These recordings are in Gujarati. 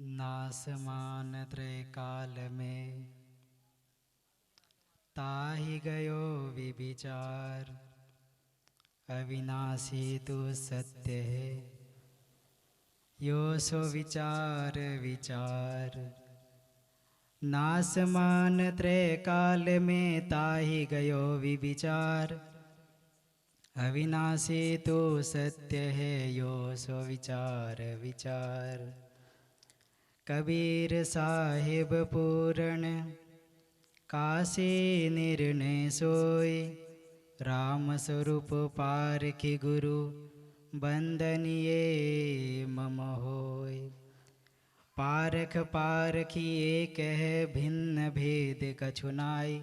नासमान त्रय काल में ताहि गयो विविचार। अविनाशी तू सत्य है यो सो विचार विचार। नासमान त्रय काल में ताहि गयो विविचार। अविनाशी तू सत्य है यो सो विचार विचार। कबीर साहिब पूर्ण काशी निर्णय सोय। राम स्वरूप पारखी गुरु बंदनिये मम होय। पारख पारखी एक है भिन्न भेद कछु नाय।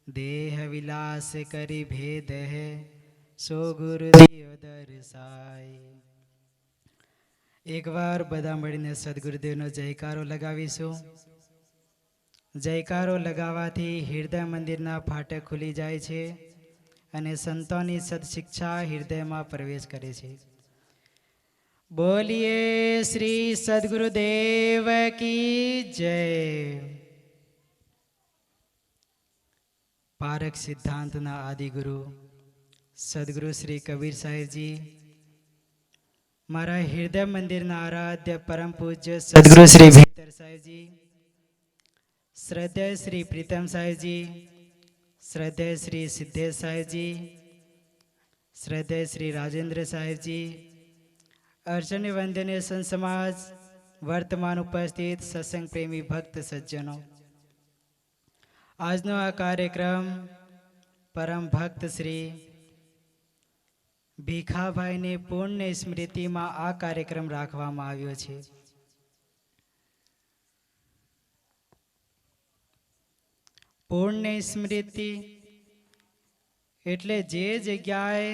देह विलास करि भेद है सो गुरुदेव दर्शाय। एक बार બધા મળીને સદગુરુદેવનો જયકારો લગાવીશું। જયકારો લગાવવાથી હૃદય મંદિરના ફાટક ખુલી જાય છે અને સંતોની સદશિક્ષા હૃદયમાં પ્રવેશ કરે છે। બોલીએ શ્રી સદગુરુદેવ की जय। પારખ સિદ્ધાંતના આદિગુરુ સદગુરુ શ્રી કબીર સાહેબજી, મારા હૃદય મંદિરના આરાધ્ય પરમ પૂજ્ય સદગુરુ શ્રી ભીતર સાહેબજી, શ્રદ્ધેય શ્રી પ્રીતમ સાહેબજી, શ્રદ્ધેય શ્રી સિદ્ધેશ સાહેબજી, શ્રદ્ધેય શ્રી રાજેન્દ્ર સાહેબજી, अर्चन वंदनीय संत समाज, वर्तमान उपस्थित सत्संग प्रेमी भक्त सज्जनों, આજનો આ કાર્યક્રમ પરમ ભક્ત શ્રી ભીખાભાઈની પુણ્ય સ્મૃતિમાં આ કાર્યક્રમ રાખવામાં આવ્યો છે। પુણ્ય સ્મૃતિ એટલે જે જગ્યાએ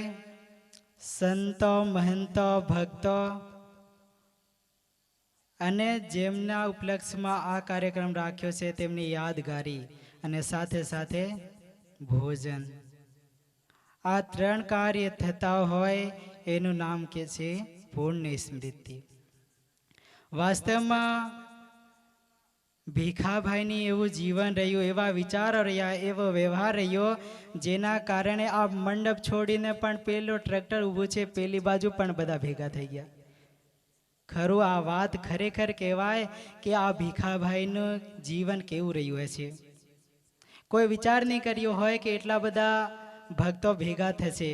સંતો મહંતો ભક્તો અને જેમના ઉપલક્ષમાં આ કાર્યક્રમ રાખ્યો છે તેમની યાદગારી અને સાથે સાથે ભોજન, આ ત્રણ કાર્ય થતા હોય એનું નામ કે છે પુણ્ય સ્મૃતિ। વાસ્તવમાં ભીખાભાઈની એવું જીવન રહ્યું, એવા વિચારો રહ્યા, એવો વ્યવહાર રહ્યો જેના કારણે આ મંડપ છોડીને પણ પેલો ટ્રેક્ટર ઊભું છે પેલી બાજુ પણ બધા ભેગા થઈ ગયા। ખરું આ વાત ખરેખર કહેવાય કે આ ભીખાભાઈનું જીવન કેવું રહ્યું હશે। કોઈ વિચાર નહીં કર્યો હોય કે એટલા બધા ભક્તો ભેગા થશે।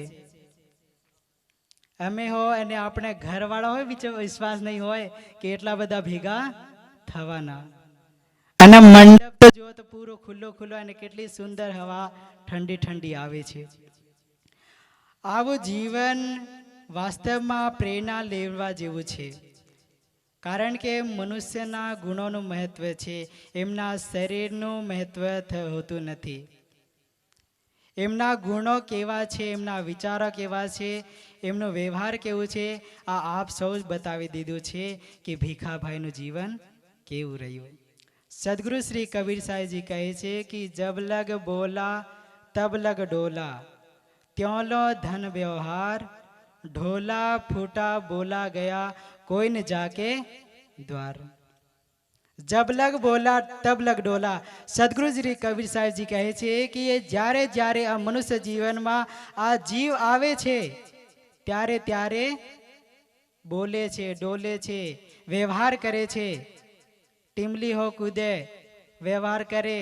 અમે હો અને આપણે ઘરવાળા હોય વિશ્વાસ નહીં હોય કે એટલા બધા ભેગા થવાના। અને મંડપ તો જો તો પૂરો ખુલ્લો ખુલ્લો અને કેટલી સુંદર હવા ઠંડી ઠંડી આવે છે। આવું જીવન વાસ્તવમાં પ્રેરણા લેવા જેવું છે, કારણ કે મનુષ્યના ગુણોનું મહત્વ છે, એમના શરીરનું મહત્વ હોતું નથી। એમના ગુણો કેવા છે, એમના વિચારો કેવા છે, એમનો વ્યવહાર કેવું છે, આ આપ સૌ બતાવી દીધું છે કે ભીખાભાઈનું જીવન કેવું રહ્યું। सदगुरु श्री कबीर साहिब जी कहे छे कि जब लग बोला तब लग डोला, त्यों लो धन व्यवहार, ढोला फूटा बोला गया कोई न जाके द्वार। जब लग बोला तब लग डोला, सदगुरु श्री कबीर साहिब जी कहे छे कि ये જ્યારે જ્યારે આ મનુષ્ય જીવનમાં આ જીવ આવે છે ત્યારે ત્યારે બોલે છે, ડોલે છે, વ્યવહાર કરે છે। ટીમલી હો કૂદે, વ્યવહાર કરે,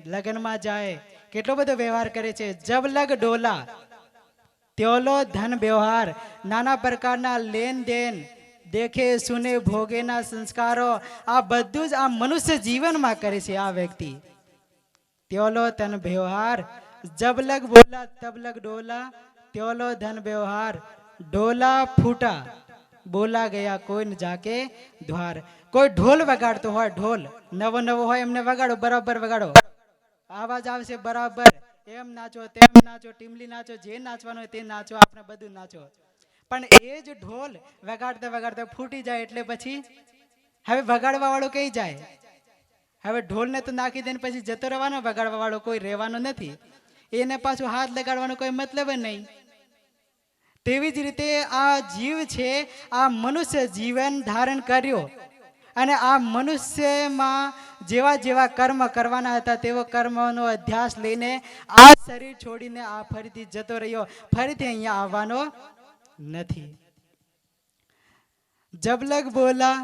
લગ્નમાં જાય, કેટલો બધો વ્યવહાર કરે છે। જબ લગ ડોલા ત્યોલો ધન વ્યવહાર, નાના પ્રકારના લેન દેન, દેખે સુને ભોગેના સંસ્કારો, આ બધું જ આ મનુષ્ય જીવનમાં કરે છે આ વ્યક્તિ। ત્યોલો ધન વ્યવહાર, જબ લગ બોલા તબ લગ ડોલા, ત્યોલો ધન વ્યવહાર, ડોલા ફૂટા બોલા ગયા કોઈ ન જાકે દ્વાર। કોઈ ઢોલ વગાડતો હોય, ઢોલ નવો નવો હોય એમને વગાડો, બરાબર વગાડો, આવાજ આવશે બરાબર, એમ નાચો તેમ નાચો, ટીમલી નાચો, જે નાચવાનું હોય તે નાચો, આપણે બધું નાચો। પણ એ જ ઢોલ વગાડતા વગાડતા ફૂટી જાય એટલે પછી હવે વગાડવા વાળો કઈ જાય? હવે ઢોલને તો નાખી દઈને પછી જતો રહેવાનો, વગાડવા વાળો કોઈ રહેવાનો નથી, એને પાછું હાથ લગાડવાનો કોઈ મતલબ જ નહીં। તેવી જ રીતે આ જીવ છે, આ મનુષ્ય જીવન ધારણ કર્યો અને આ મનુષ્યમાં જેવા જેવા કર્મ કરવાના હતા તેવો કર્મનો અધ્યાસ લઈને આ શરીર છોડીને આ ફરીથી જતો રહ્યો, ફરીથી અહીંયા આવવાનો નથી. જબ લગ બોલા,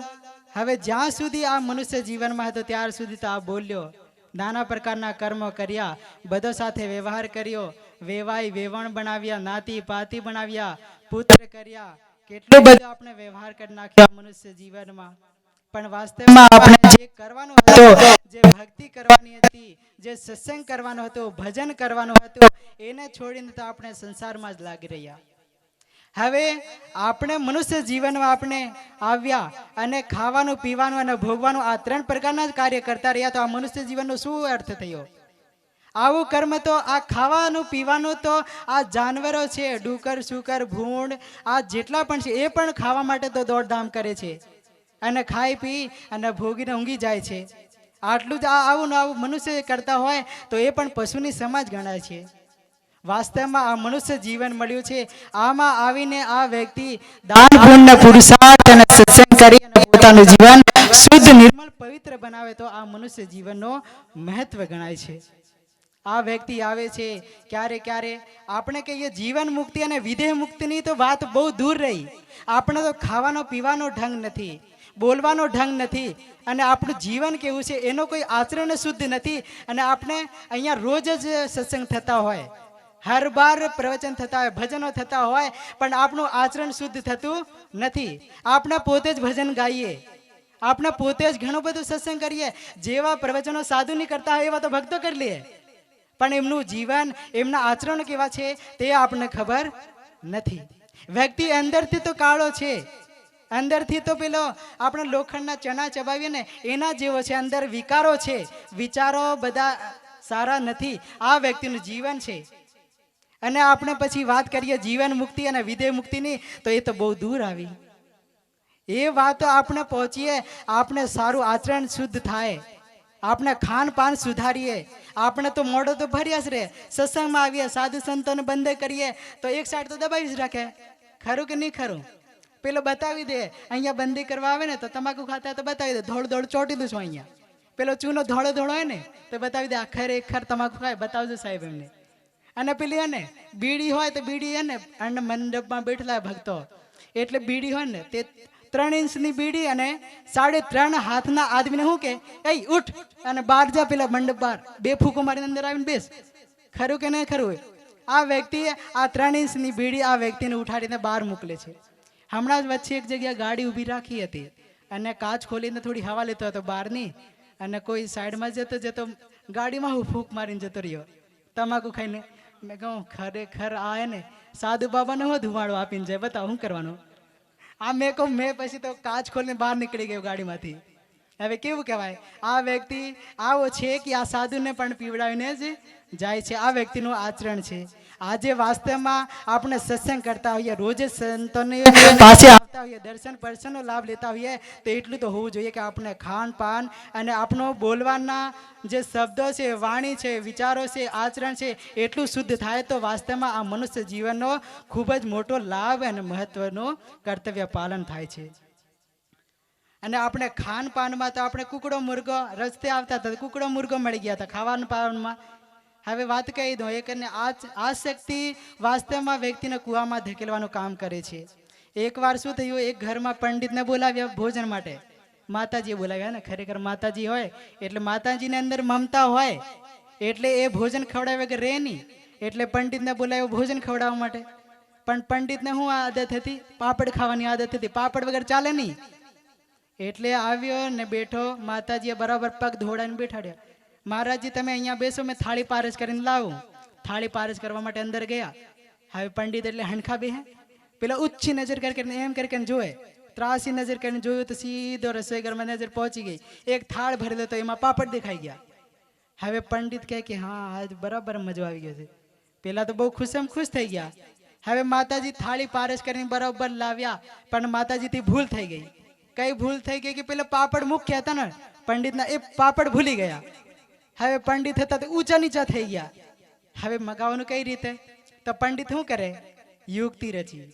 હવે જ્યાં સુધી આ મનુષ્ય જીવનમાં હતો ત્યાર સુધી તો આ બોલ્યો, નાના પ્રકારના કર્મો કર્યા, બધો સાથે વ્યવહાર કર્યો, વેવાઈ વેવણ બનાવ્યા, નાતી પાતી બનાવ્યા, પુત્ર કર્યા, કેટલો બધો આપણે વ્યવહાર કરી નાખ્યો મનુષ્ય જીવનમાં. પણ વાસ્તવમાં આપણે જે કરવાનું હતું, જે ભક્તિ કરવાની હતી, જે સત્સંગ કરવાનો હતો, ભજન કરવાનું હતું, એને છોડીને તો આપણે સંસારમાં જ લાગી રહ્યા. હવે આપણે મનુષ્ય જીવનમાં આપણે આવ્યા અને ખાવાનું પીવાનું અને ભોગવાનું આ 3 પ્રકારના જ કાર્ય કરતા રહ્યા, તો આ મનુષ્ય જીવનનો શું અર્થ થયો? આવું કર્મ તો આ ખાવાનું પીવાનું તો આ જાનવરો છે, ડુકર સુકર ભૂંડ આ જેટલા પણ છે એ પણ ખાવા માટે તો દોડધામ કરે છે અને ખાઈ પી અને ભોગીને ઊંઘી જાય છે. આટલું જ આવું મનુષ્ય કરતા હોય તો એ પણ પશુની સમાજ ગણાય છે. વાસ્તવમાં આ મનુષ્ય જીવન મળ્યું છે, આમાં આવીને આ વ્યક્તિ દાન પુણ્ય પુરુષાર્થ અને સત્સંગ કરી અને પોતાનું જીવન શુદ્ધ નિર્મળ પવિત્ર બનાવે તો આ મનુષ્ય જીવનનો મહત્વ ગણાય છે. આ વ્યક્તિ આવે છે ક્યારે ક્યારે આપણે કહીએ જીવન મુક્તિ અને વિદેહ મુક્તિની તો વાત બહુ દૂર રહી. આપણે તો ખાવાનો પીવાનો ઢંગ નથી, બોલવાનો ઢંગ નથી અને આપણું જીવન કેવું છે એનો કોઈ આચરણ શુદ્ધ નથી. અને આપણે અહીંયા રોજ જ સત્સંગ થતા હોય, હર બાર પ્રવચન થતા હોય, ભજનો થતા હોય, પણ આપણું આચરણ શુદ્ધ થતું નથી. આપણે પોતે જ ભજન ગાઈએ, આપણે પોતે જ ઘણું બધું સત્સંગ કરીએ, જેવા પ્રવચનો સાધુ નહીં કરતા હોય એવા તો ભક્તો કરી લઈએ, પણ એમનું જીવન એમના આચરણ કેવા છે તે આપણને ખબર નથી. વ્યક્તિ અંદરથી તો કાળો છે, અંદરથી તો પેલો આપણે લોખંડના ચણા ચબાવીએ ને એના જેવો છે, અંદર વિકારો છે, વિચારો બધા સારા નથી. આ વ્યક્તિનું જીવન છે. અને આપણે પછી વાત કરીએ જીવન મુક્તિ અને વિદેહ મુક્તિની તો એ તો બહુ દૂર આવી. એ વાત આપણે પહોંચીએ, આપણે સારું આચરણ શુદ્ધ થાય, આપણે ખાનપાન સુધારીએ, આપણે તો મોઢો તો ભર્યા જ રહે. સત્સંગમાં આવીએ, સાધુ સંતોને બંધ કરીએ તો એક સાઈડ તો દબાવી જ રાખે, ખરું કે નહીં ખરું? પેલો બતાવી દે, અહીંયા બંદી કરવા આવે ને તો તમાકુ ખાતા તો બતાવી દે, ધોળ ધોળ ચોટી દઉં છું અહીંયા. પેલો ચૂનો ધોળો ધોળો હોય ને તો બતાવી દે, આ ખરેખર તમાકુ ખાય, બતાવજો સાહેબ એમને. અને પેલી હે ને બીડી હોય તો બીડી હે ને અને મંડપમાં બેઠેલા ભક્તો એટલે બીડી હોય ને તે 3 ઇંચની બીડી અને 3.5 હાથના આદમીને શું કે, એ ઉઠ અને બહાર જા, પેલા મંડપ બહાર 2 ફૂંકો મારીને અંદર આવીને બેસ. ખરું કે નહીં ખરું? આ વ્યક્તિ આ 3 ઇંચની બીડી આ વ્યક્તિને ઉઠાડીને બહાર મોકલે છે. હમણાં જ વચ્ચે એક જગ્યાએ ગાડી ઊભી રાખી હતી અને કાચ ખોલીને થોડી હવા લેતો હતો બહારની, અને કોઈ સાઈડમાં જતો જતો ગાડીમાં હું ફૂંક મારીને જતો રહ્યો તમાકુ ખાઈને. મેં કહું ખરેખર આ હે ને સાધુ બાબાને હું ધુમાડો આપીને જાય, બતાવો શું કરવાનું? આ મેં કહું મેં પછી તો કાચ ખોલીને બહાર નીકળી ગયો ગાડીમાંથી. હવે કેવું કહેવાય? આ વ્યક્તિ આવો છે કે આ સાધુને પણ પીવડાવીને જ જાય છે. આ વ્યક્તિનું આચરણ છે. આજે વાસ્તવમાં આપણે સત્સંગ કરતા હોઈએ, રોજ સંતોની પાસે આવતા હોઈએ, દર્શન પરસનનો લાભ લેતા હોઈએ, તો એટલું તો હોવું જોઈએ કે આપણે ખાનપાન અને આપણો બોલવાના જે શબ્દો છે, વાણી છે, વિચારો છે, આચરણ છે એટલું શુદ્ધ થાય તો વાસ્તવમાં આ મનુષ્ય જીવનનો ખૂબ જ મોટો લાભ અને મહત્વનું કર્તવ્ય પાલન થાય છે. અને આપણે ખાનપાનમાં તો આપણે કુકડો મુર્ગો રસ્તે આવતા હતા, કુકડો મુર્ગો મળી ગયા હતા ખાવાનું પાનમાં. હવે વાત કહી દઉં, એક આ શક્તિ વાસ્તવમાં વ્યક્તિને કૂવામાં ધકેલવાનું કામ કરે છે. એકવાર શું થયું, એક ઘરમાં પંડિતને બોલાવ્યા ભોજન માટે. માતાજીએ બોલાવ્યા ને, ખરેખર માતાજી હોય એટલે માતાજીને અંદર મમતા હોય એટલે એ ભોજન ખવડાવ્યા વગર રહે નહીં. એટલે પંડિતને બોલાવ્યો ભોજન ખવડાવવા માટે. પણ પંડિતને શું આદત હતી? પાપડ ખાવાની આદત હતી, પાપડ વગર ચાલે નહીં. એટલે આવ્યો ને બેઠો, માતાજીએ બરાબર પગ ધોડાઈને બેઠાડ્યા. મહારાજજી તમે અહીંયા બેસો, મેં થાળી પારસ કરીને લાવું. થાળી પારસ કરવા માટે અંદર ગયા. હવે પંડિત એટલે હણખા બે હે, પેલા ઊંચી નજર કરીને એમ કરીને જોવે, ત્રાસી નજર કરીને જોયું તો સીધો રસોઈ ઘરમાં નજર પહોંચી ગઈ. એક થાળ ભરેલો તો એમાં પાપડ દેખાઈ ગયા. હવે પંડિત કહે કે હા આજ બરાબર મજો આવી ગયો છે. પેલા તો બહુ ખુશ થઈ ગયા. હવે માતાજી થાળી પારસ કરીને બરાબર લાવ્યા, પણ માતાજીથી ભૂલ થઈ ગઈ. કઈ ભૂલ થઈ ગઈ કે પેલા પાપડ મુખ્ય હતા ને પંડિતના, એ પાપડ ભૂલી ગયા. હવે પંડિત હતા તો ઊંચા નીચા થઈ ગયા. હવે મગાવવાનું કઈ રીતે? તો પંડિત શું કરે? યુક્તિ રચી.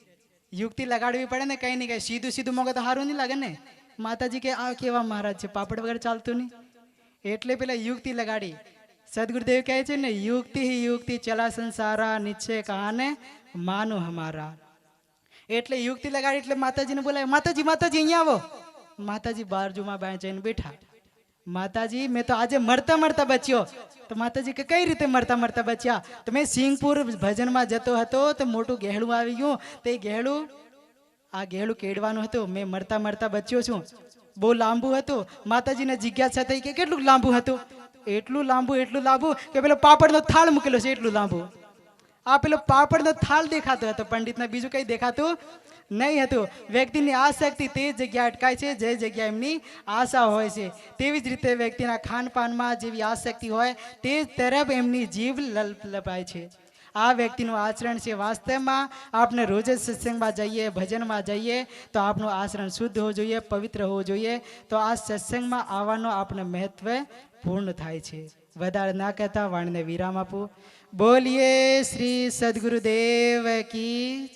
યુક્તિ લગાડવી પડે ને, કઈ નહીં કઈ સીધું મગો તો સારું નહીં લાગે ને. માતાજી કે આ કેવા મહારાજ છે, પાપડ વગર ચાલતું નહીં. એટલે પેલા યુક્તિ લગાડી. સદગુરુદેવ કહે છે ને, યુક્તિ ही युक्ति चला संसारा निश्चय कहाने मानो हमारा. એટલે યુક્તિ લગાડી એટલે માતાજીને બોલાય, માતાજી માતાજી અહીંયા આવો. માતાજી બાજુમાં જઈને બેઠા. માતાજી મેં તો આજે મરતા મરતા બચ્યો. તો માતાજી કે કઈ રીતે મરતા મરતા બચ્યા? તો મેં સિંગપુર ભજનમાં જતો હતો તો મોટું ગહેડું આવી ગયું. તે ગહેડું આ ગહેડું કેળવાનું હતું. મેં મરતા મરતા બચ્યો છું. બહુ લાંબુ હતું. માતાજીને જિજ્ઞાસા થઈ કે કેટલું લાંબુ હતું? એટલું લાંબુ કે પેલો પાપડનો થાળ મૂકેલો છે એટલું લાંબુ. આ પેલો પાપડનો થાળ દેખાતો હતો પંડિતને, બીજું કંઈ દેખાતું નહીં હતું. વ્યક્તિની આસક્તિ તે જગ્યાએ અટકાય છે જે જગ્યાએ એમની આશા હોય છે. તેવી જ રીતે વ્યક્તિના ખાનપાનમાં જેવી આસક્તિ હોય તે તરફ એમની જીભ લલપાય છે. આ વ્યક્તિનું આચરણ છે. વાસ્તવમાં આપણે રોજ જ સત્સંગમાં જઈએ, ભજનમાં જઈએ તો આપણું આચરણ શુદ્ધ હોવું જોઈએ, પવિત્ર હોવું જોઈએ. તો આ સત્સંગમાં આવવાનો આપણે મહત્વ પૂર્ણ થાય છે. વધારે ના કહેતા વાણીને વિરામ આપું. બોલીએ શ્રી સદગુરુદેવ કી.